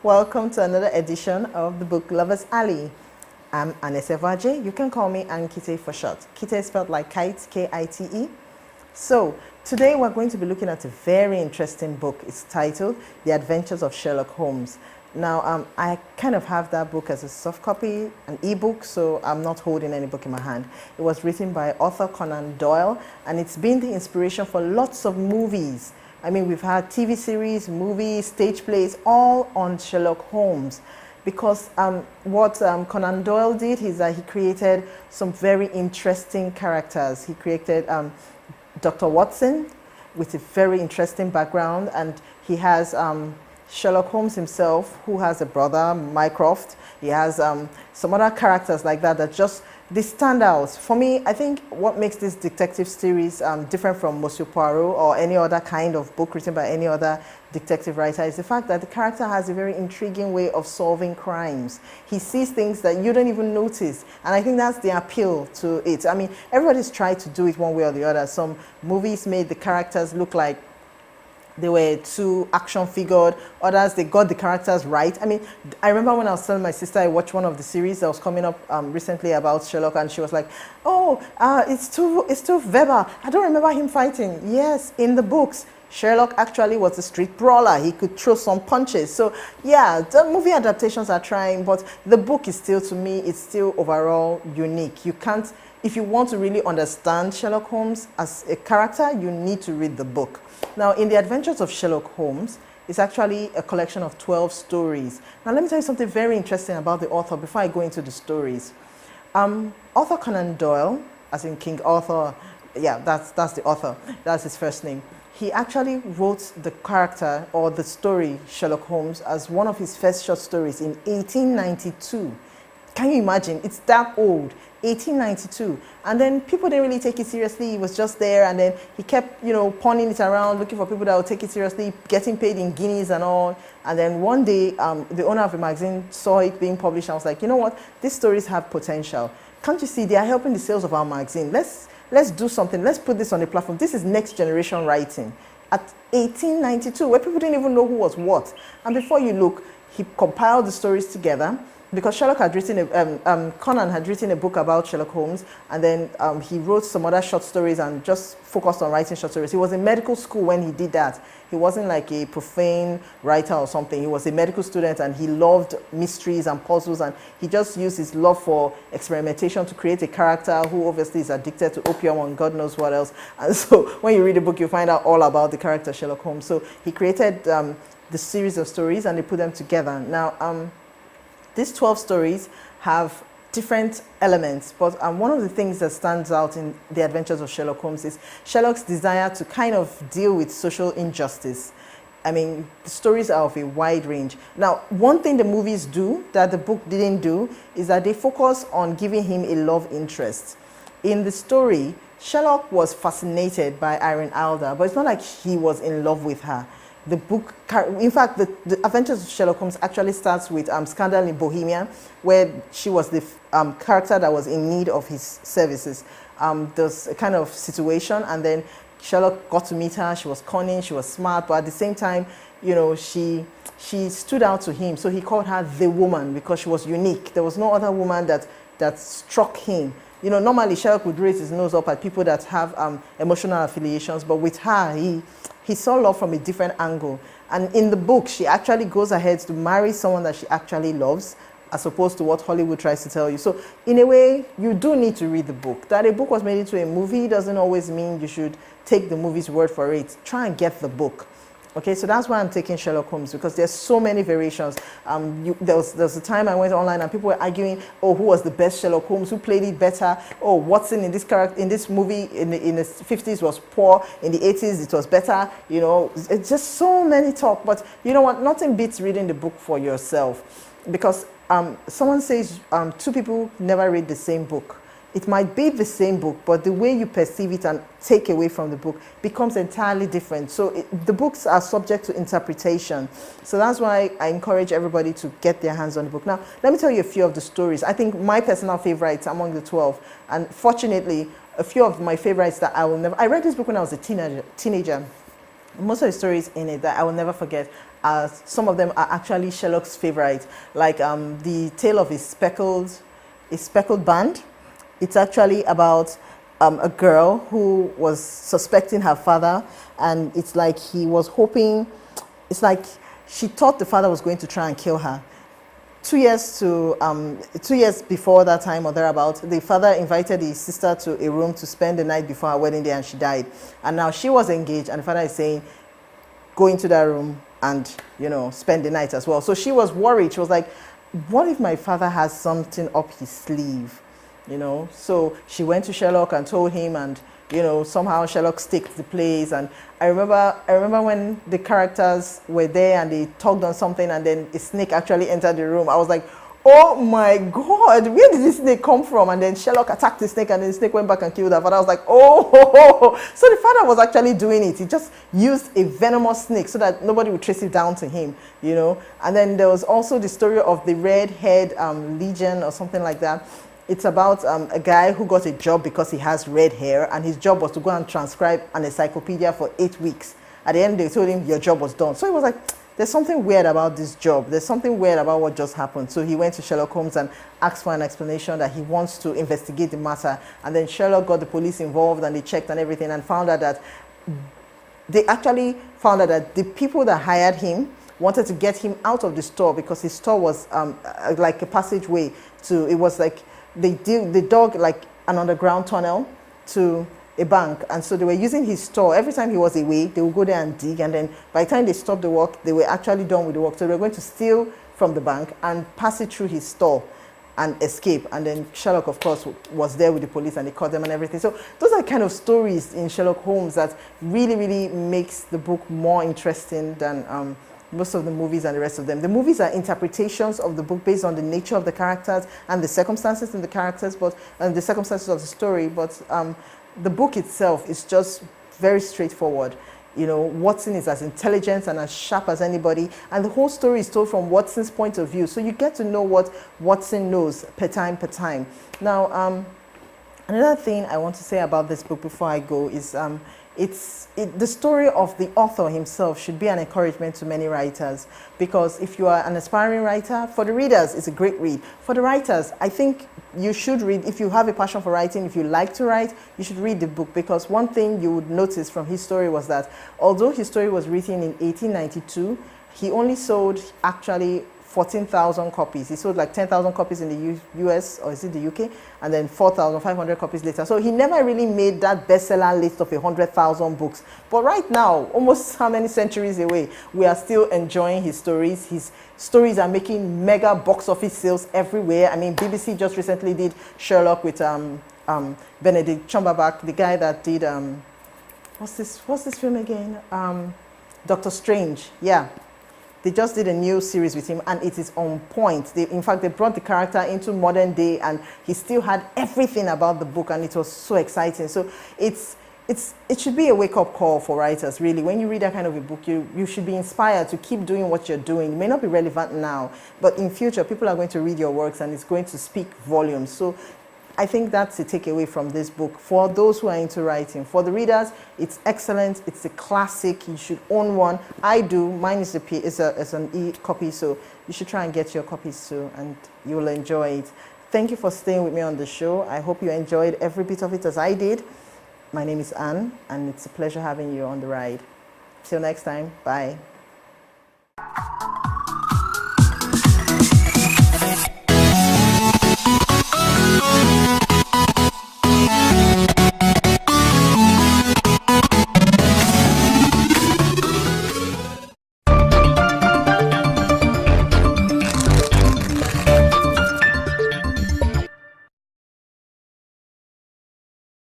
Welcome to another edition of the Book Lovers Alley. I'm Anese Vaje. You can call me Ankite for short. Kite is spelled like kite, K-I-T-E. So, today we're going to be looking at a very interesting book. It's titled The Adventures of Sherlock Holmes. Now, I kind of have that book as a soft copy, an ebook, so I'm not holding any book in my hand. It was written by author Conan Doyle, and it's been the inspiration for lots of movies. I mean, we've had TV series, movies, stage plays, all on Sherlock Holmes. Because what Conan Doyle did is that he created some very interesting characters. He created Dr. Watson with a very interesting background, and he has Sherlock Holmes himself, who has a brother, Mycroft. He has some other characters like that that just, they stand out. For me, I think what makes this detective series different from Monsieur Poirot or any other kind of book written by any other detective writer is the fact that the character has a very intriguing way of solving crimes. He sees things that you don't even notice, and I think that's the appeal to it. I mean, everybody's tried to do it one way or the other. Some movies made the characters look like they were too action figured. Others, they got the characters right. I mean, I remember when I was telling my sister I watched one of the series that was coming up recently about Sherlock, and she was like, "Oh, it's too Weber. I don't remember him fighting." Yes, in the books, Sherlock actually was a street brawler. He could throw some punches. So yeah, the movie adaptations are trying, but the book is still, to me, it's still overall unique. You can't, if you want to really understand Sherlock Holmes as a character, you need to read the book. Now, in The Adventures of Sherlock Holmes, it's actually a collection of 12 stories. Now, let me tell you something very interesting about the author before I go into the stories. Author Conan Doyle, as in King Arthur, yeah, that's the author. That's his first name. He actually wrote the character or the story Sherlock Holmes as one of his first short stories in 1892. Can you imagine? It's that old, 1892. And then people didn't really take it seriously. He was just there, and then he kept, you know, pawning it around, looking for people that would take it seriously, getting paid in guineas and all. And then one day, the owner of the magazine saw it being published and was like, you know what? These stories have potential. Can't you see? They are helping the sales of our magazine. Let's do something. Let's put this on the platform. This is next generation writing. At 1892, where people didn't even know who was what. And before you look, he compiled the stories together, because Sherlock had written, Conan had written a book about Sherlock Holmes, and then he wrote some other short stories and just focused on writing short stories. He was in medical school when he did that. He wasn't like a profane writer or something. He was a medical student, and he loved mysteries and puzzles, and he just used his love for experimentation to create a character who obviously is addicted to opium and God knows what else. And so when you read the book, you find out all about the character Sherlock Holmes. So he created the series of stories, and they put them together. Now, these 12 stories have different elements, but one of the things that stands out in The Adventures of Sherlock Holmes is Sherlock's desire to kind of deal with social injustice. I mean, the stories are of a wide range. Now, one thing the movies do that the book didn't do is that they focus on giving him a love interest. In the story, Sherlock was fascinated by Irene Adler, but it's not like he was in love with her. The book, in fact, the Adventures of Sherlock Holmes actually starts with Scandal in Bohemia, where she was the character that was in need of his services. There's a kind of situation, and then Sherlock got to meet her. She was cunning, she was smart, but at the same time, you know, she stood out to him. So he called her the woman because she was unique. There was no other woman that struck him. You know, normally Sherlock would raise his nose up at people that have emotional affiliations, but with her, he saw love from a different angle. And in the book, she actually goes ahead to marry someone that she actually loves, as opposed to what Hollywood tries to tell you. So in a way, you do need to read the book. That a book was made into a movie doesn't always mean you should take the movie's word for it. Try and get the book. Okay, so that's why I'm taking Sherlock Holmes, because there's so many variations. There was a time I went online and people were arguing, oh, who was the best Sherlock Holmes, who played it better? Oh, Watson in this character, in this movie in the 50s was poor, in the 80s it was better. You know, it's just so many talk. But you know what? Nothing beats reading the book for yourself, because someone says two people never read the same book. It might be the same book, but the way you perceive it and take away from the book becomes entirely different. So the books are subject to interpretation. So that's why I encourage everybody to get their hands on the book. Now, let me tell you a few of the stories. I think my personal favorites among the 12, and fortunately, a few of my favorites that I read this book when I was a teenager. Most of the stories in it that I will never forget some of them are actually Sherlock's favorite, like the tale of a speckled band. It's actually about a girl who was suspecting her father, and it's like he was hoping, it's like she thought the father was going to try and kill her. 2 years before that time or thereabout, the father invited his sister to a room to spend the night before her wedding day, and she died. And now she was engaged, and the father is saying, go into that room and, you know, spend the night as well. So she was worried. She was like, what if my father has something up his sleeve, you know? So she went to Sherlock and told him, and, you know, somehow Sherlock staked the place. And I remember when the characters were there and they talked on something, and then a snake actually entered the room. I was like, oh my God, where did this snake come from? And then Sherlock attacked the snake, and then the snake went back and killed her. But I was like, oh. So the father was actually doing it. He just used a venomous snake so that nobody would trace it down to him, you know. And then there was also the story of the red-haired legion or something like that. It's about a guy who got a job because he has red hair, and his job was to go and transcribe an encyclopedia for 8 weeks. At the end, they told him your job was done. So he was like, there's something weird about this job. There's something weird about what just happened. So he went to Sherlock Holmes and asked for an explanation, that he wants to investigate the matter. And then Sherlock got the police involved, and they checked and everything, and found out that they actually found out that the people that hired him wanted to get him out of the store, because his store was like a passageway to, it was like, they dug like an underground tunnel to a bank, and so they were using his store. Every time he was away, they would go there and dig, and then by the time they stopped the work, they were actually done with the work. So they were going to steal from the bank and pass it through his store and escape. And then Sherlock, of course, was there with the police, and they caught them and everything. So those are kind of stories in Sherlock Holmes that really, really makes the book more interesting than most of the movies and the rest of them. The movies are interpretations of the book based on the nature of the characters and the circumstances in the characters, and the circumstances of the story. But the book itself is just very straightforward. You know, Watson is as intelligent and as sharp as anybody, and the whole story is told from Watson's point of view. So you get to know what Watson knows per time. Now, another thing I want to say about this book before I go is the story of the author himself should be an encouragement to many writers, because if you are an aspiring writer, for the readers, it's a great read. For the writers, I think you should read. If you have a passion for writing, if you like to write, you should read the book, because one thing you would notice from his story was that although his story was written in 1892, he only sold actually 14,000 copies. He sold like 10,000 copies in the US, or is it the UK, and then 4,500 copies later. So he never really made that bestseller list of 100,000 books. But right now, almost how many centuries away, we are still enjoying his stories. His stories are making mega box office sales everywhere. I mean, BBC just recently did Sherlock with Benedict Cumberbatch, the guy that did what's this film again? Doctor Strange. Yeah. They just did a new series with him, and it is on point. In fact, they brought the character into modern day, and he still had everything about the book, and it was so exciting. So it should be a wake-up call for writers, really. When you read that kind of a book, you should be inspired to keep doing what you're doing. It may not be relevant now, but in future, people are going to read your works, and it's going to speak volumes. So I think that's a takeaway from this book for those who are into writing. For the readers, it's excellent. It's a classic. You should own one. I do. Mine is an e-copy, so you should try and get your copies too, and you will enjoy it. Thank you for staying with me on the show. I hope you enjoyed every bit of it as I did. My name is Anne, and it's a pleasure having you on the ride. Till next time, bye.